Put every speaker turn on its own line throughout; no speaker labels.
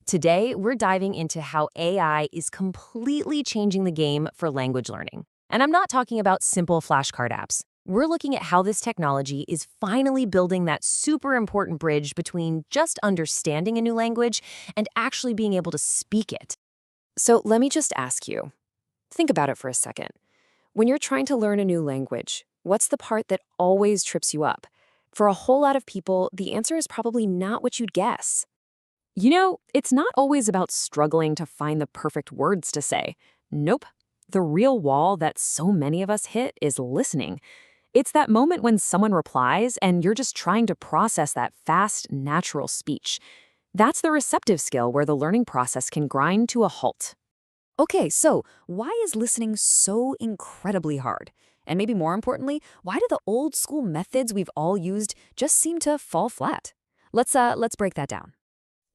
Today, we're diving into how AI is completely changing the game for language learning. And I'm not talking about simple flashcard apps. We're looking at how this technology is finally building that super important bridge between just understanding a new language and actually being able to speak it. So let me just ask you, think about it for a second. When you're trying to learn a new language, what's the part that always trips you up? For a whole lot of people, the answer is probably not what you'd guess. It's not always about struggling to find the perfect words to say. Nope. The real wall that so many of us hit is listening. It's that moment when someone replies and you're just trying to process that fast, natural speech. That's the receptive skill where the learning process can grind to a halt. Okay, so why is listening so incredibly hard? And maybe more importantly, why do the old school methods we've all used just seem to fall flat? Let's break that down.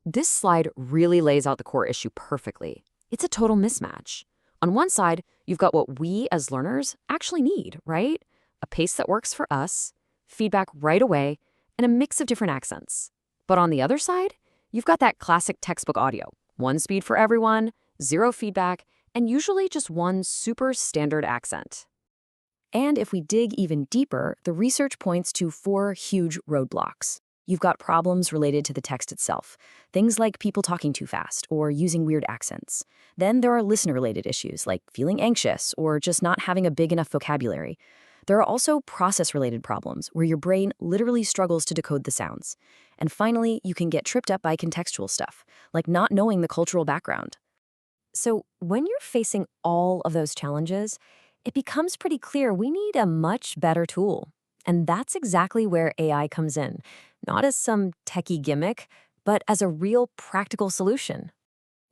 This slide really lays out the core issue perfectly. It's a total mismatch. On one side, you've got what we as learners actually need, right? A pace that works for us, feedback right away, and a mix of different accents. But on the other side, you've got that classic textbook audio. One speed for everyone, zero feedback, and usually just one super standard accent. And if we dig even deeper, the research points to four huge roadblocks. You've got problems related to the text itself, things like people talking too fast or using weird accents. Then there are listener-related issues like feeling anxious or just not having a big enough vocabulary. There are also process-related problems where your brain literally struggles to decode the sounds. And finally, you can get tripped up by contextual stuff, like not knowing the cultural background. So when you're facing all of those challenges, it becomes pretty clear we need a much better tool. And that's exactly where AI comes in, not as some techie gimmick, but as a real practical solution.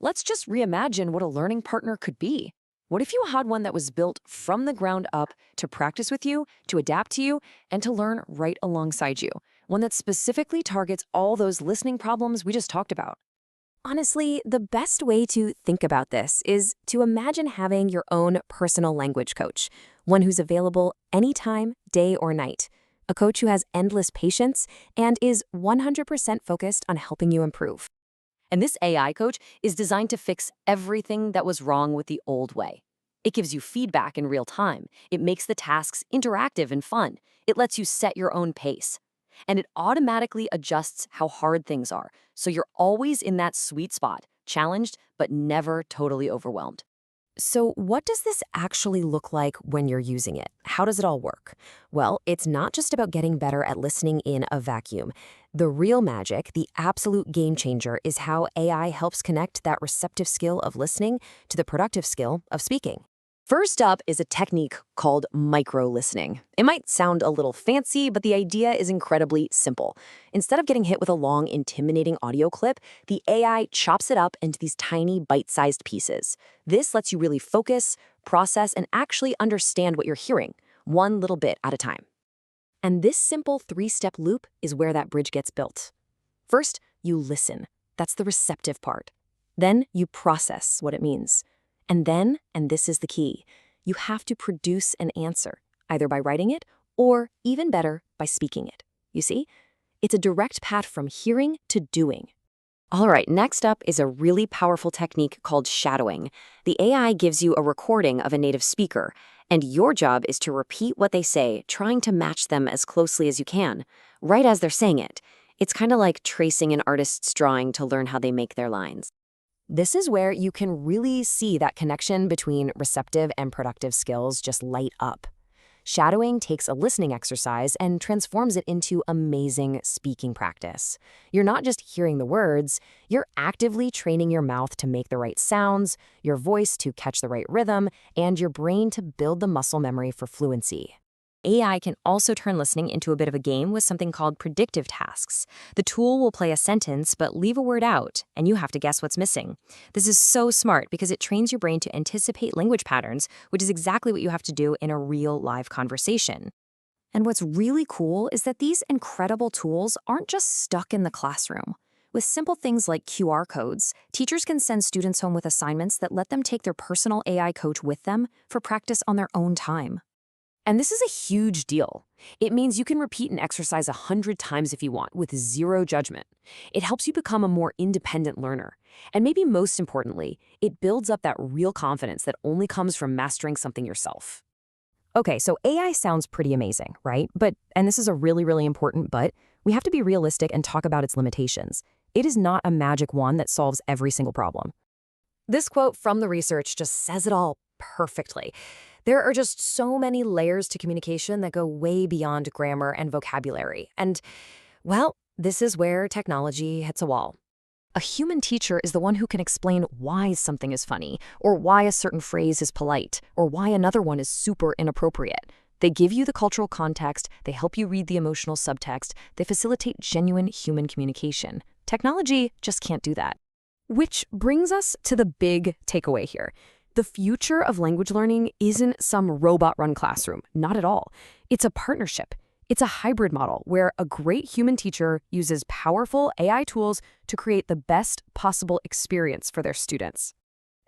Let's just reimagine what a learning partner could be. What if you had one that was built from the ground up to practice with you, to adapt to you, and to learn right alongside you? One that specifically targets all those listening problems we just talked about. Honestly, the best way to think about this is to imagine having your own personal language coach, one who's available anytime, day or night. A coach who has endless patience and is 100% focused on helping you improve. And this AI coach is designed to fix everything that was wrong with the old way. It gives you feedback in real time. It makes the tasks interactive and fun. It lets you set your own pace. And it automatically adjusts how hard things are, so you're always in that sweet spot, challenged but never totally overwhelmed. So what does this actually look like when you're using it? How does it all work? Well, it's not just about getting better at listening in a vacuum. The real magic, the absolute game changer, is how AI helps connect that receptive skill of listening to the productive skill of speaking. First up is a technique called micro-listening. It might sound a little fancy, but the idea is incredibly simple. Instead of getting hit with a long, intimidating audio clip, the AI chops it up into these tiny, bite-sized pieces. This lets you really focus, process, and actually understand what you're hearing, one little bit at a time. And this simple three-step loop is where that bridge gets built. First, you listen. That's the receptive part. Then you process what it means. And then, and this is the key, you have to produce an answer, either by writing it or, even better, by speaking it. You see? It's a direct path from hearing to doing. All right, next up is a really powerful technique called shadowing. The AI gives you a recording of a native speaker, and your job is to repeat what they say, trying to match them as closely as you can, right as they're saying it. It's kind of like tracing an artist's drawing to learn how they make their lines. This is where you can really see that connection between receptive and productive skills just light up. Shadowing takes a listening exercise and transforms it into amazing speaking practice. You're not just hearing the words, you're actively training your mouth to make the right sounds, your voice to catch the right rhythm, and your brain to build the muscle memory for fluency. AI can also turn listening into a bit of a game with something called predictive tasks. The tool will play a sentence but leave a word out, and you have to guess what's missing. This is so smart because it trains your brain to anticipate language patterns, which is exactly what you have to do in a real live conversation. And what's really cool is that these incredible tools aren't just stuck in the classroom. With simple things like QR codes, teachers can send students home with assignments that let them take their personal AI coach with them for practice on their own time. And this is a huge deal. It means you can repeat an exercise 100 times if you want, with zero judgment. It helps you become a more independent learner. And maybe most importantly, it builds up that real confidence that only comes from mastering something yourself. Okay, so AI sounds pretty amazing, right? And this is a really, really important but, we have to be realistic and talk about its limitations. It is not a magic wand that solves every single problem. This quote from the research just says it all perfectly. There are just so many layers to communication that go way beyond grammar and vocabulary. And, well, this is where technology hits a wall. A human teacher is the one who can explain why something is funny, or why a certain phrase is polite, or why another one is super inappropriate. They give you the cultural context, they help you read the emotional subtext, they facilitate genuine human communication. Technology just can't do that. Which brings us to the big takeaway here. The future of language learning isn't some robot-run classroom, not at all. It's a partnership. It's a hybrid model where a great human teacher uses powerful AI tools to create the best possible experience for their students.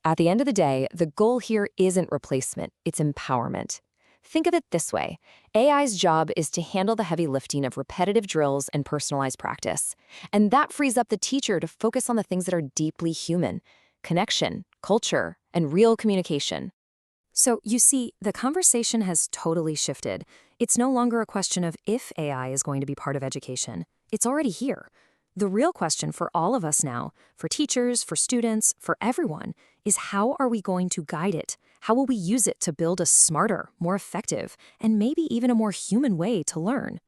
At the end of the day, the goal here isn't replacement, it's empowerment. Think of it this way. AI's job is to handle the heavy lifting of repetitive drills and personalized practice. And that frees up the teacher to focus on the things that are deeply human: connection, culture, and real communication. So, you see, the conversation has totally shifted. It's no longer a question of if AI is going to be part of education. It's already here. The real question for all of us now, for teachers, for students, for everyone, is how are we going to guide it? How will we use it to build a smarter, more effective, and maybe even a more human way to learn?